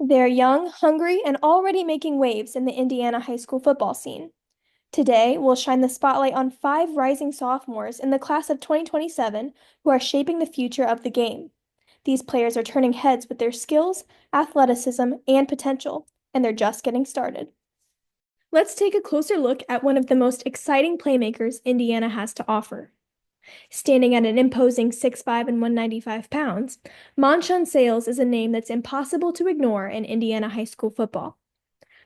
They're young, hungry, and already making waves in the Indiana high school football scene. Today, we'll shine the spotlight on five rising sophomores in the class of 2027 who are shaping the future of the game. These players are turning heads with their skills, athleticism, and potential, and they're just getting started. Let's take a closer look at one of the most exciting playmakers Indiana has to offer. Standing at an imposing 6'5" and 195 pounds, Monshun Sales is a name that's impossible to ignore in Indiana high school football.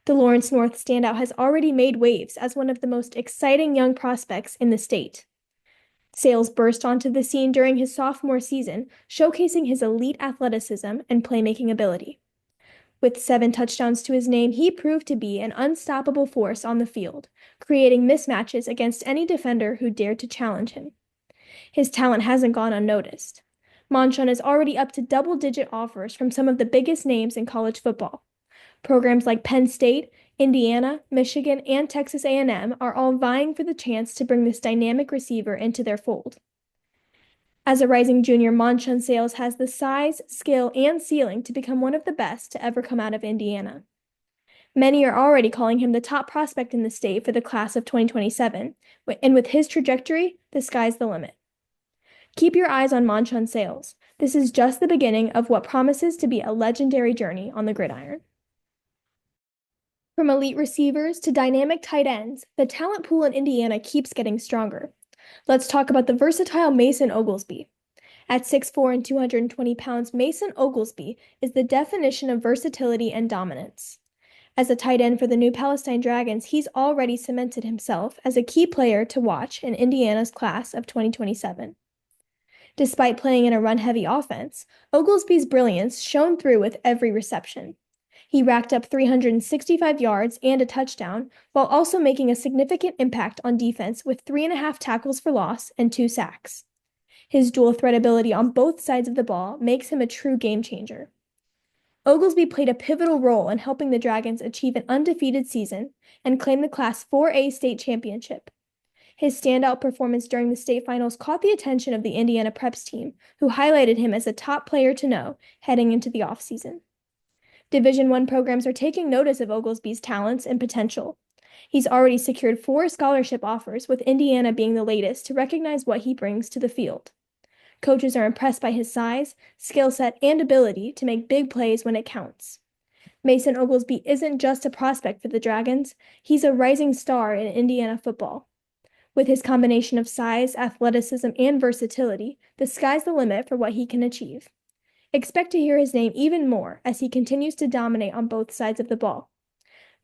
The Lawrence North standout has already made waves as one of the most exciting young prospects in the state. Sales burst onto the scene during his sophomore season, showcasing his elite athleticism and playmaking ability. With 7 touchdowns to his name, he proved to be an unstoppable force on the field, creating mismatches against any defender who dared to challenge him. His talent hasn't gone unnoticed. Monshun is already up to double-digit offers from some of the biggest names in college football. Programs like Penn State, Indiana, Michigan, and Texas A&M are all vying for the chance to bring this dynamic receiver into their fold. As a rising junior, Monshun Sales has the size, skill, and ceiling to become one of the best to ever come out of Indiana. Many are already calling him the top prospect in the state for the class of 2027, and with his trajectory, the sky's the limit. Keep your eyes on Monshun Sales. This is just the beginning of what promises to be a legendary journey on the gridiron. From elite receivers to dynamic tight ends, the talent pool in Indiana keeps getting stronger. Let's talk about the versatile Mason Oglesby. At 6'4" and 220 pounds, Mason Oglesby is the definition of versatility and dominance. As a tight end for the new Palestine Dragons, he's already cemented himself as a key player to watch in Indiana's class of 2027. Despite playing in a run-heavy offense, Oglesby's brilliance shone through with every reception. He racked up 365 yards and a touchdown, while also making a significant impact on defense with 3.5 tackles for loss and 2 sacks. His dual threat ability on both sides of the ball makes him a true game changer. Oglesby played a pivotal role in helping the Dragons achieve an undefeated season and claim the Class 4A state championship. His standout performance during the state finals caught the attention of the Indiana Preps team, who highlighted him as a top player to know heading into the offseason. Division I programs are taking notice of Oglesby's talents and potential. He's already secured 4 scholarship offers, with Indiana being the latest to recognize what he brings to the field. Coaches are impressed by his size, skill set, and ability to make big plays when it counts. Mason Oglesby isn't just a prospect for the Dragons, he's a rising star in Indiana football. With his combination of size, athleticism, and versatility, the sky's the limit for what he can achieve. Expect to hear his name even more as he continues to dominate on both sides of the ball.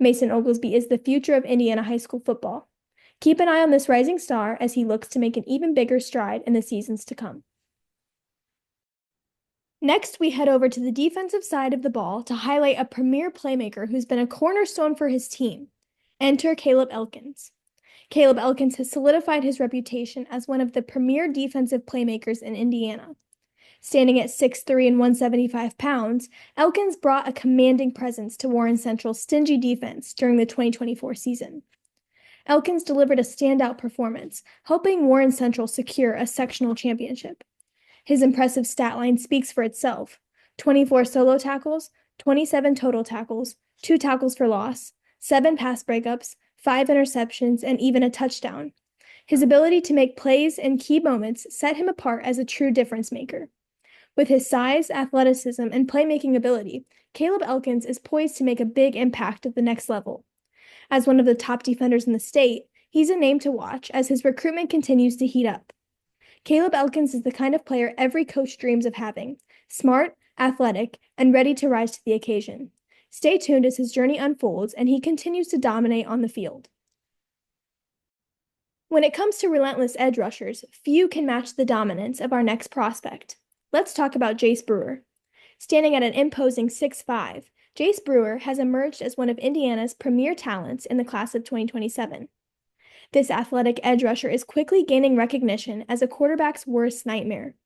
Mason Oglesby is the future of Indiana high school football. Keep an eye on this rising star as he looks to make an even bigger stride in the seasons to come. Next, we head over to the defensive side of the ball to highlight a premier playmaker who's been a cornerstone for his team. Enter Kaleb Elkins. Kaleb Elkins has solidified his reputation as one of the premier defensive playmakers in Indiana. Standing at 6'3" and 175 pounds, Elkins brought a commanding presence to Warren Central's stingy defense during the 2024 season. Elkins delivered a standout performance, helping Warren Central secure a sectional championship. His impressive stat line speaks for itself: 24 solo tackles, 27 total tackles, 2 tackles for loss, 7 pass breakups, 5 interceptions, and even a touchdown. His ability to make plays in key moments set him apart as a true difference maker. With his size, athleticism, and playmaking ability, Kaleb Elkins is poised to make a big impact at the next level. As one of the top defenders in the state, he's a name to watch as his recruitment continues to heat up. Kaleb Elkins is the kind of player every coach dreams of having: smart, athletic, and ready to rise to the occasion. Stay tuned as his journey unfolds and he continues to dominate on the field. When it comes to relentless edge rushers, few can match the dominance of our next prospect. Let's talk about Jayce Brewer. Standing at an imposing 6'5", Jayce Brewer has emerged as one of Indiana's premier talents in the class of 2027. This athletic edge rusher is quickly gaining recognition as a quarterback's worst nightmare.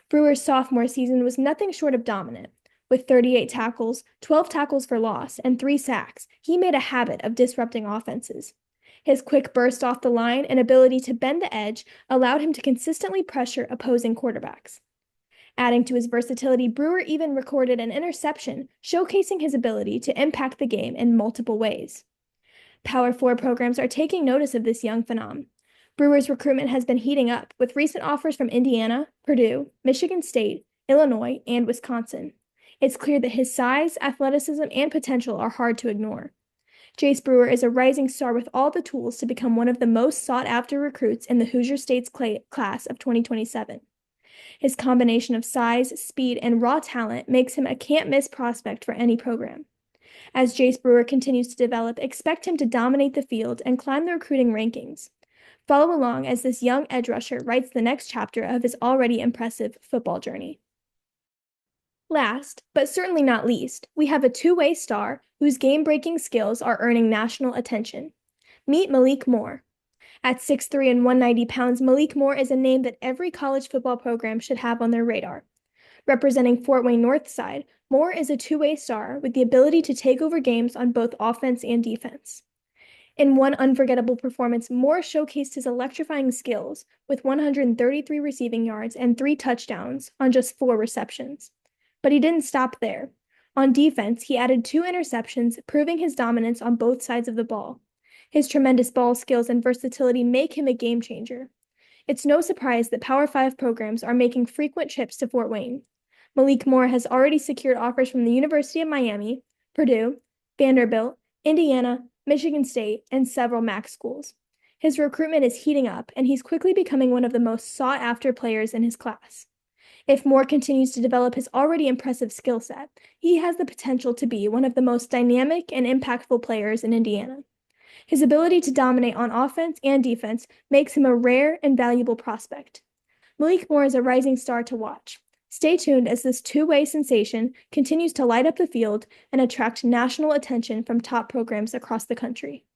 Brewer's sophomore season was nothing short of dominant. With 38 tackles, 12 tackles for loss, and 3 sacks, he made a habit of disrupting offenses. His quick burst off the line and ability to bend the edge allowed him to consistently pressure opposing quarterbacks. Adding to his versatility, Brewer even recorded an interception, showcasing his ability to impact the game in multiple ways. Power 4 programs are taking notice of this young phenom. Brewer's recruitment has been heating up, with recent offers from Indiana, Purdue, Michigan State, Illinois, and Wisconsin. It's clear that his size, athleticism, and potential are hard to ignore. Jayce Brewer is a rising star with all the tools to become one of the most sought-after recruits in the Hoosier State's class of 2027. His combination of size, speed, and raw talent makes him a can't-miss prospect for any program. As Jayce Brewer continues to develop, expect him to dominate the field and climb the recruiting rankings. Follow along as this young edge rusher writes the next chapter of his already impressive football journey. Last, but certainly not least, we have a two-way star whose game-breaking skills are earning national attention. Meet Maalik Moore. At 6'3" and 190 pounds, Maalik Moore is a name that every college football program should have on their radar. Representing Fort Wayne Northside, Moore is a two-way star with the ability to take over games on both offense and defense. In one unforgettable performance, Moore showcased his electrifying skills with 133 receiving yards and 3 touchdowns on just 4 receptions. But he didn't stop there. On defense, he added 2 interceptions, proving his dominance on both sides of the ball. His tremendous ball skills and versatility make him a game changer. It's no surprise that Power 5 programs are making frequent trips to Fort Wayne. Maalik Moore has already secured offers from the University of Miami, Purdue, Vanderbilt, Indiana, Michigan State, and several MAC schools. His recruitment is heating up, and he's quickly becoming one of the most sought-after players in his class. If Moore continues to develop his already impressive skill set, he has the potential to be one of the most dynamic and impactful players in Indiana. His ability to dominate on offense and defense makes him a rare and valuable prospect. Maalik Moore is a rising star to watch. Stay tuned as this two-way sensation continues to light up the field and attract national attention from top programs across the country.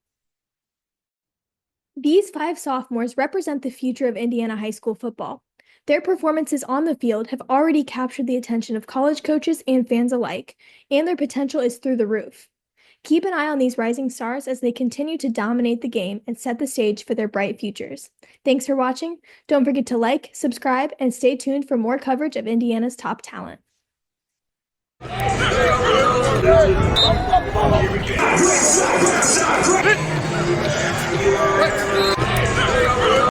These 5 sophomores represent the future of Indiana high school football. Their performances on the field have already captured the attention of college coaches and fans alike, and their potential is through the roof. Keep an eye on these rising stars as they continue to dominate the game and set the stage for their bright futures. Thanks for watching. Don't forget to like, subscribe, and stay tuned for more coverage of Indiana's top talent.